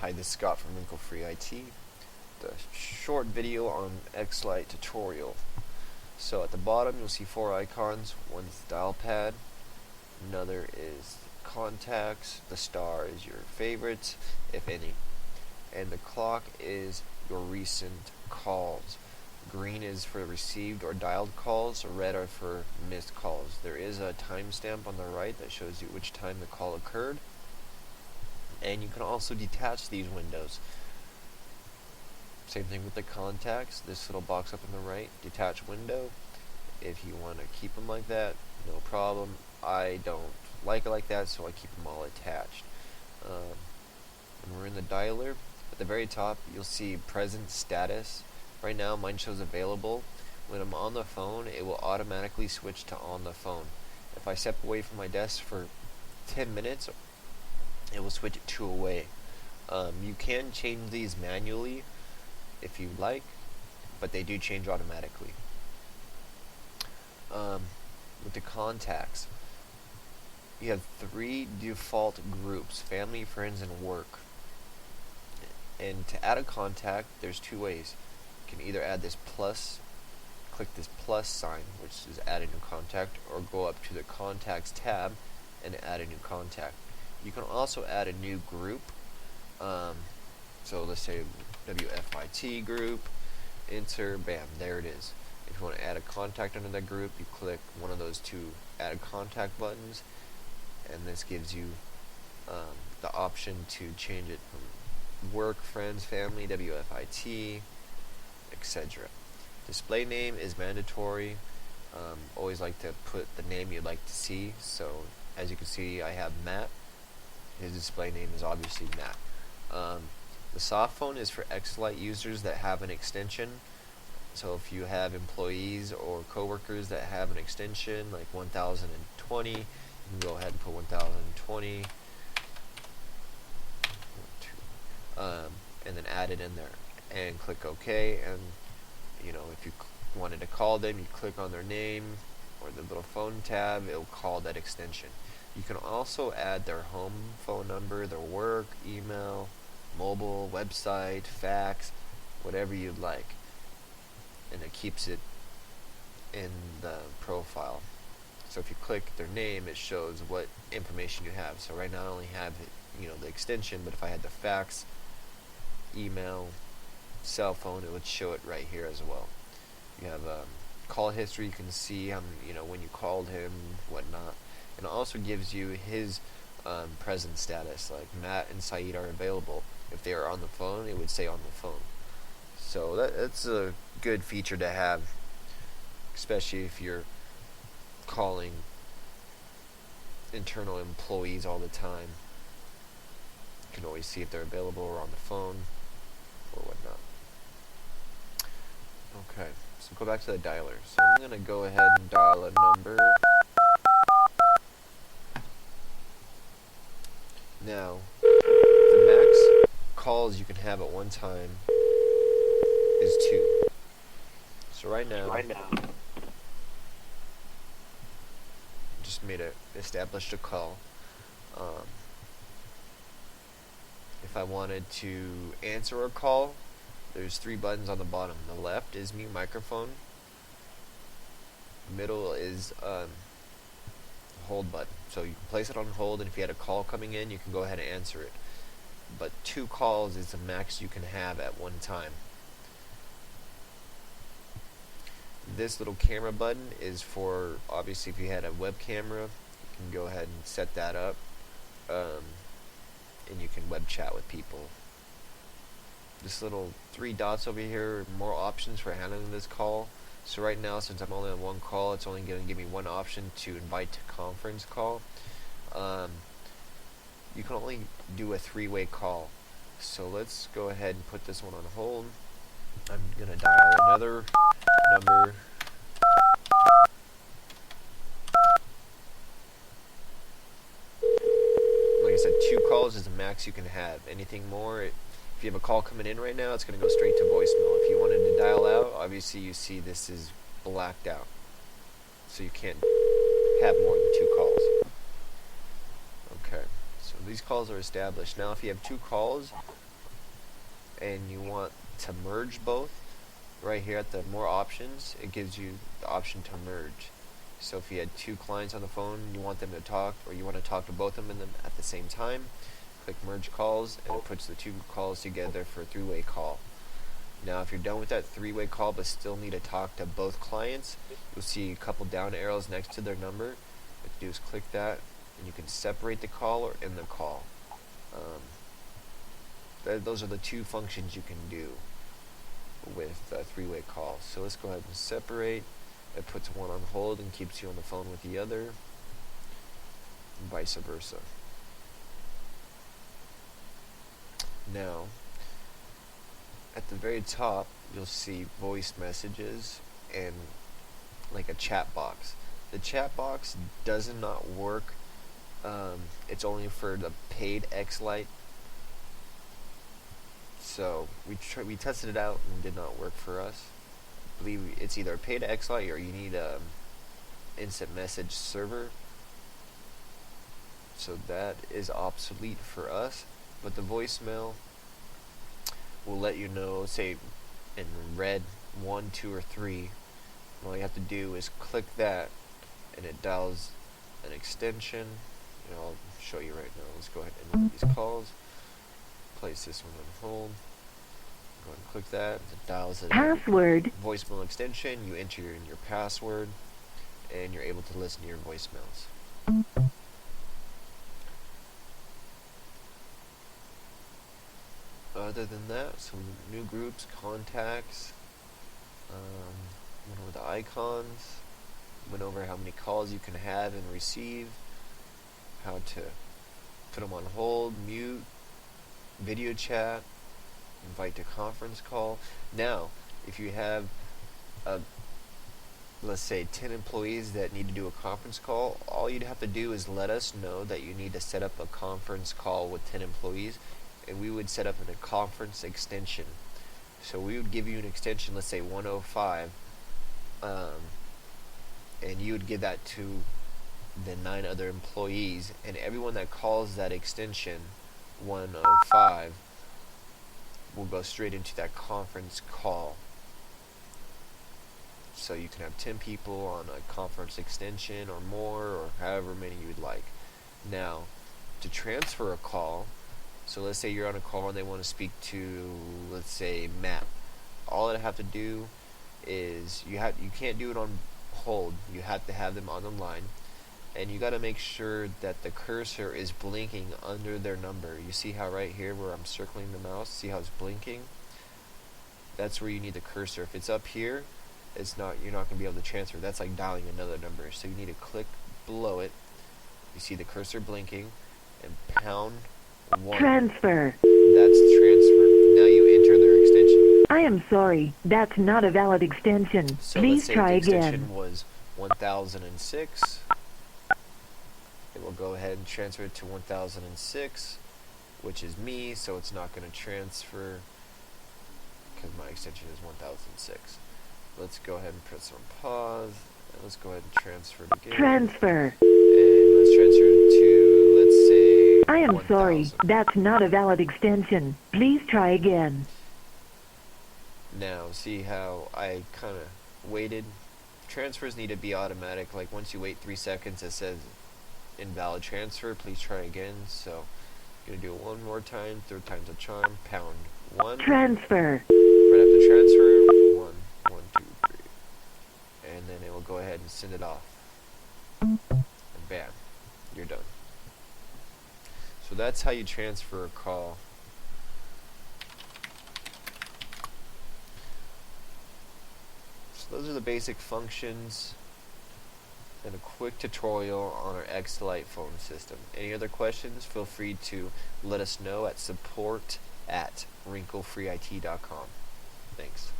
Hi, this is Scott from Wrinkle IT. The short video on Xlite tutorial. So at the bottom you'll see four icons. One's the dial pad, another is contacts, the star is your favorites, if any, and the clock is your recent calls. Green is for received or dialed calls, red are for missed calls. There is a timestamp on the right that shows you which time the call occurred. And you can also detach these windows. Same thing with the contacts. This little box up on the right, detach window. If you want to keep them like that, no problem. I don't like it like that, so I keep them all attached. When we're in the dialer, at the very top you'll see present status. Right now mine shows available. When I'm on the phone, it will automatically switch to on the phone. If I step away from my desk for 10 minutes, it will switch it to away. You can change these manually if you like, but they do change automatically. With the contacts, you have three default groups: family, friends, and work. And to add a contact, there's two ways. You can either add this plus, click this plus sign, which is add a new contact, or go up to the contacts tab and add a new contact. You can also add a new group. So let's say WFIT group, enter, bam, there it is. If you want to add a contact under that group, you click one of those two add contact buttons, and this gives you the option to change it from work, friends, family, WFIT, etc. Display name is mandatory. Always like to put the name you'd like to see. So as you can see, I have Matt. His display name is obviously Matt. The soft phone is for Xlite users that have an extension. So if you have employees or coworkers that have an extension like 1020, you can go ahead and put 1020, and then add it in there and click OK. And if you wanted to call them, you click on their name or the little phone tab, it'll call that extension. You can also add their home phone number, their work, email, mobile, website, fax, whatever you'd like. And it keeps it in the profile. So if you click their name, it shows what information you have. So right now I only have the extension, but if I had the fax, email, cell phone, it would show it right here as well. You have call history, you can see when you called him, whatnot. And it also gives you his present status, like Matt and Saeed are available. If they are on the phone, it would say on the phone. So that's a good feature to have, especially if you're calling internal employees all the time. You can always see if they're available or on the phone or whatnot. Okay, so go back to the dialer. So I'm going to go ahead and dial a number. Now, the max calls you can have at one time is 2. So right now, just established a call. If I wanted to answer a call, there's 3 buttons on the bottom. The left is mute microphone. Middle is hold button. So you can place it on hold, and if you had a call coming in, you can go ahead and answer it. But 2 calls is the max you can have at one time. This little camera button is for, obviously, if you had a web camera, you can go ahead and set that up, and you can web chat with people. This little 3 dots over here, more options for handling this call. So right now, since I'm only on one call, it's only going to give me one option to invite to conference call. You can only do a 3-way call. So let's go ahead and put this one on hold. I'm going to dial another number. Like I said, 2 calls is the max you can have. Anything more, if you have a call coming in right now, it's going to go straight to voicemail. If you wanted to dial out, obviously you see this is blacked out. So you can't have more than 2 calls. Okay, so these calls are established. Now if you have 2 calls, and you want to merge both, right here at the more options, it gives you the option to merge. So if you had two clients on the phone, you want them to talk, or you want to talk to both of them at the same time, click merge calls, and it puts the two calls together for a three-way call. Now if you're done with that three-way call but still need to talk to both clients, you'll see a couple down arrows next to their number. What you do is click that, and you can separate the call or end the call. Those are the two functions you can do with a three-way call. So let's go ahead and separate. It puts one on hold and keeps you on the phone with the other, and vice versa. Now, at the very top, you'll see voice messages and like a chat box. The chat box does not work. It's only for the paid Xlite. So we tested it out and it did not work for us. I believe it's either a paid Xlite or you need a instant message server. So that is obsolete for us. But the voicemail will let you know, say in red 1, 2, or 3. All you have to do is click that, and it dials an extension. I'll show you right now. Let's go ahead and end these calls. Place this one on hold. Go ahead and click that. It dials a password voicemail extension. You enter in your password, and you're able to listen to your voicemails. Other than that, some new groups, contacts, went over the icons, went over how many calls you can have and receive, how to put them on hold, mute, video chat, invite to conference call. Now, if you have, let's say 10 employees that need to do a conference call, all you'd have to do is let us know that you need to set up a conference call with 10 employees, and we would set up a conference extension. So we would give you an extension, let's say 105, and you would give that to the 9 other employees, and everyone that calls that extension 105 will go straight into that conference call. So you can have 10 people on a conference extension or more, or however many you would like. Now, to transfer a call, so let's say you're on a call and they want to speak to, let's say, Matt. All I have to do is you can't do it on hold. You have to have them on the line, and you got to make sure that the cursor is blinking under their number. You see how right here where I'm circling the mouse, see how it's blinking? That's where you need the cursor. If it's up here, you're not going to be able to transfer. That's like dialing another number. So you need to click below it. You see the cursor blinking, and pound 1. transfer. That's transfer. Now you enter their extension. I am sorry, that's not a valid extension. So Please let's say try the again. extension was 1006. It will go ahead and transfer it to 1006, which is me, so it's not going to transfer because my extension is 1006. Let's go ahead and press on pause, and let's go ahead and transfer it again. Transfer. And let's transfer it to, let's say, I am 1000. sorry, that's not a valid extension. Please try again. Now, see how I kind of waited? Transfers need to be automatic. Like once you wait 3 seconds, it says invalid transfer. Please try again. So I'm gonna do it one more time. 3rd time's a charm. Pound 1. Transfer. Right after transfer, 1, 1, 2, 3, and then it will go ahead and send it off. And bam, you're done. So that's how you transfer a call. So those are the basic functions and a quick tutorial on our Xlite phone system. Any other questions, feel free to let us know at support@wrinklefreeit.com. Thanks.